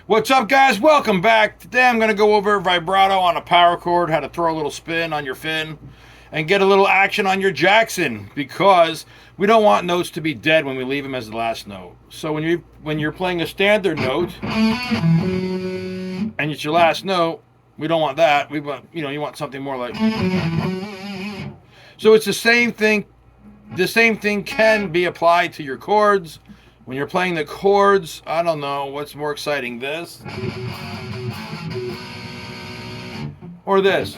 What's up, guys? Welcome back. Today I'm going to go over vibrato on a power chord, how to throw a little spin on your fin, and get a little action on your Jackson, because we don't want notes to be dead when we leave them as the last note. So when you're playing a standard note and it's your last note, we don't want that. We want, you want something more like. So it's the same thing. The same thing can be applied to your chords. When you're playing the chords, I don't know what's more exciting, this or this.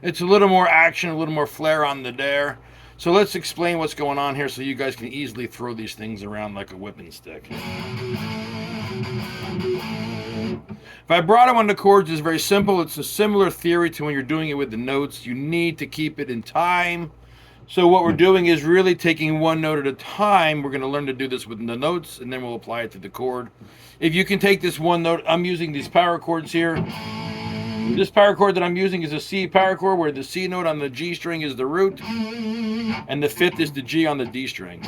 It's a little more action, a little more flair on the dare. So let's explain what's going on here so you guys can easily throw these things around like a whipping stick. Vibrato on the chords is very simple. It's a similar theory to when you're doing it with the notes. You need to keep it in time. So what we're doing is really taking one note at a time. We're going to learn to do this with the notes, and then we'll apply it to the chord. If you can take this one note, I'm using these power chords here. This power chord that I'm using is a C power chord, where the C note on the G string is the root, and the fifth is the G on the D string.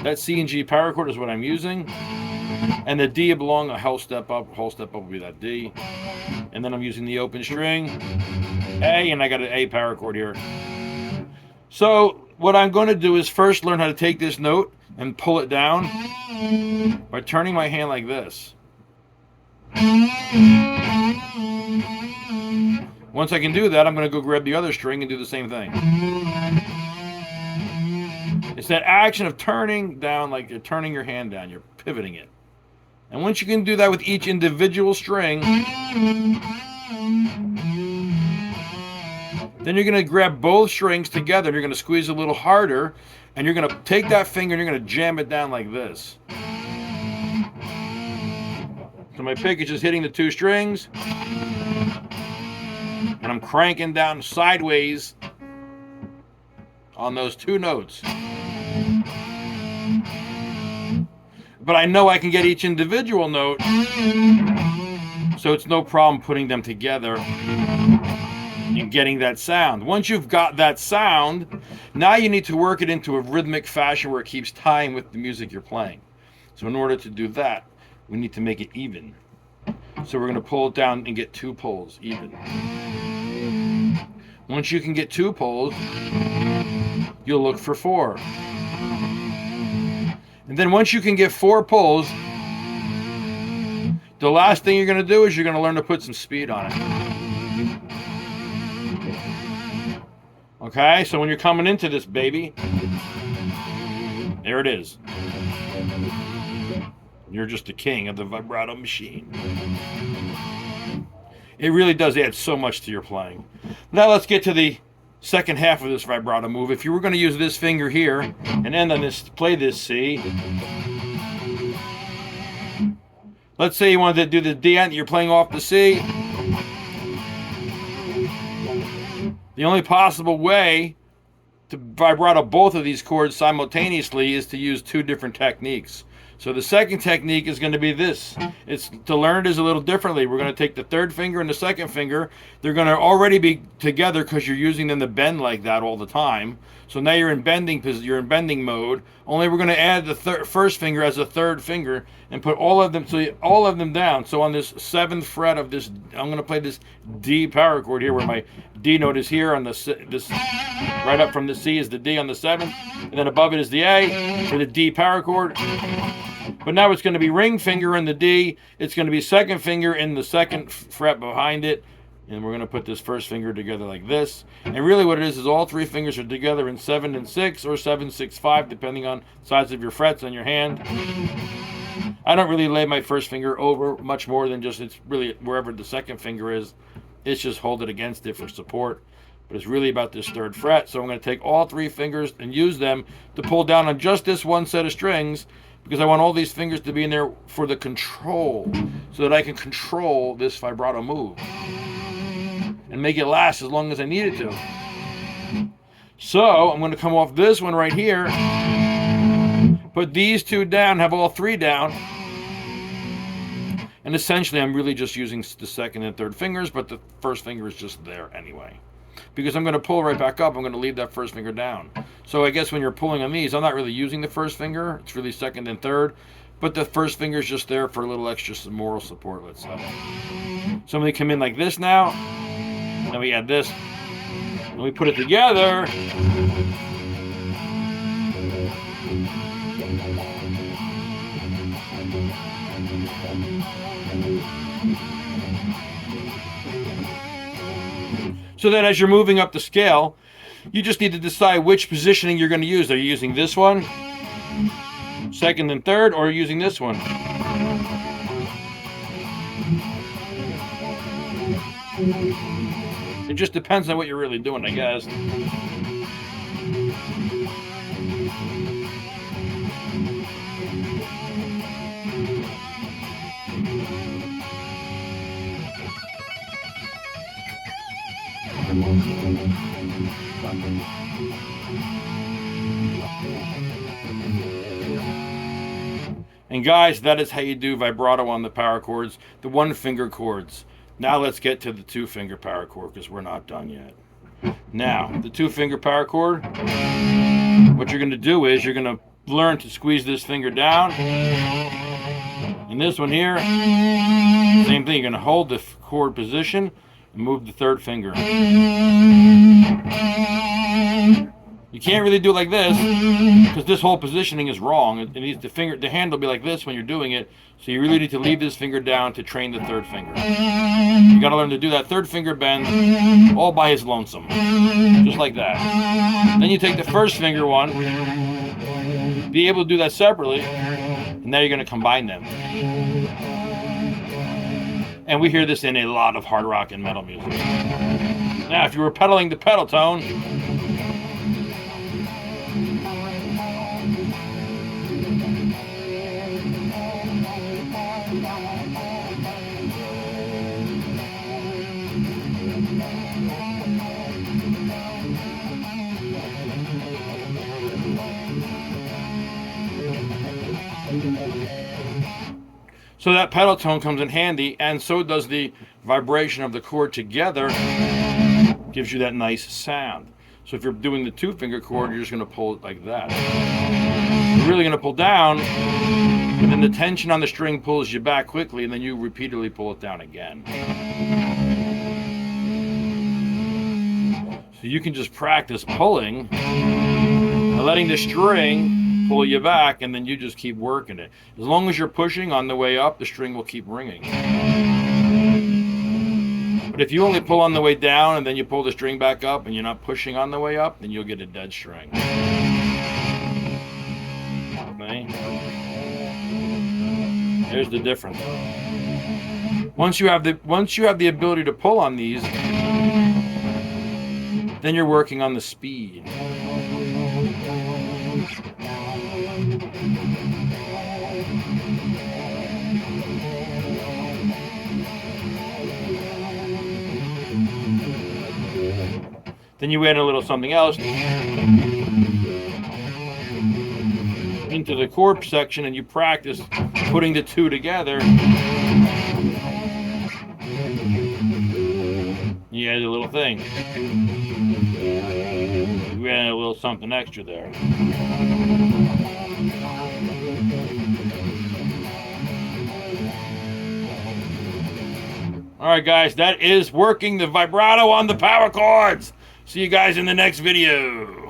That C and G power chord is what I'm using. And the D belong a whole step up. Whole step up will be that D. And then I'm using the open string, A, and I got an A power chord here. So what I'm going to do is first learn how to take this note and pull it down by turning my hand like this. Once I can do that, I'm going to go grab the other string and do the same thing. It's that action of turning down, like you're turning your hand down, you're pivoting it. And once you can do that with each individual string, then you're going to grab both strings together, and you're going to squeeze a little harder, and you're going to take that finger and you're going to jam it down like this. So my pick is just hitting the two strings, and I'm cranking down sideways on those two notes. But I know I can get each individual note, so it's no problem putting them together and getting that sound. Once you've got that sound, now you need to work it into a rhythmic fashion where it keeps time with the music you're playing. So in order to do that, we need to make it even. So we're going to pull it down and get two pulls even. Once you can get two pulls, you'll look for four. And then once you can get four pulls, the last thing you're going to do is you're going to learn to put some speed on it. Okay, so when you're coming into this baby, there it is. You're just the king of the vibrato machine. It really does add so much to your playing. Now let's get to the second half of this vibrato move. If you were going to use this finger here and end on this, play this C. Let's say you wanted to do the D, you're playing off the C. The only possible way to vibrato both of these chords simultaneously is to use two different techniques. So the second technique is going to be this. It's to learn it is a little differently. We're going to take the third finger and the second finger. They're going to already be together because you're using them to bend like that all the time. So now you're in bending mode. Only we're going to add the first finger as a third finger and put all of them down. So on this seventh fret of this, I'm going to play this D power chord here, where my D note is here on this right up from the C is the D on the seventh, and then above it is the A for the D power chord. But now it's going to be ring finger in the D. It's going to be second finger in the second fret behind it. And we're going to put this first finger together like this. And really what it is all three fingers are together in 7 and 6 or 7, 6, 5, depending on the size of your frets on your hand. I don't really lay my first finger over much more than just, it's really wherever the second finger is. It's just hold it against it for support. But it's really about this third fret. So I'm going to take all three fingers and use them to pull down on just this one set of strings, because I want all these fingers to be in there for the control, so that I can control this vibrato move and make it last as long as I need it to. So I'm going to come off this one right here, put these two down, have all three down, and essentially I'm really just using the second and third fingers, but the first finger is just there anyway. because I'm going to pull right back up. I'm going to leave that first finger down. So I guess when you're pulling on these, I'm not really using the first finger. It's really second and third. But the first finger is just there for a little extra moral support, let's say. So when we come in like this now, then we add this, and we put it together. So then as you're moving up the scale, you just need to decide which positioning you're going to use. Are you using this one, second and third, or are you using this one? It just depends on what you're really doing, I guess. And guys, that is how you do vibrato on the power chords, the one finger chords. Now let's get to the two finger power chord, because we're not done yet. Now, the two finger power chord, what you're going to do is you're going to learn to squeeze this finger down. And this one here, same thing, you're going to hold the chord position and move the third finger. You can't really do it like this, because this whole positioning is wrong. It needs the hand will be like this when you're doing it, so you really need to leave this finger down to train the third finger. You got to learn to do that third finger bend all by his lonesome, just like that. Then you take the first finger one, be able to do that separately, and now you're going to combine them. And we hear this in a lot of hard rock and metal music. Now, if you were pedaling the pedal tone, so that pedal tone comes in handy, and so does the vibration of the chord together, gives you that nice sound. So if you're doing the two finger chord, you're just going to pull it like that. You're really going to pull down, and then the tension on the string pulls you back quickly, and then you repeatedly pull it down again. So you can just practice pulling and letting the string pull you back, and then you just keep working it. As long as you're pushing on the way up, the string will keep ringing. But if you only pull on the way down and then you pull the string back up and you're not pushing on the way up, then you'll get a dead string. Okay? There's the difference. Once you have the ability to pull on these, then you're working on the speed. Then you add a little something else into the chord section, and you practice putting the two together. You add a little thing. You add a little something extra there. Alright guys, that is working the vibrato on the power chords. See you guys in the next video.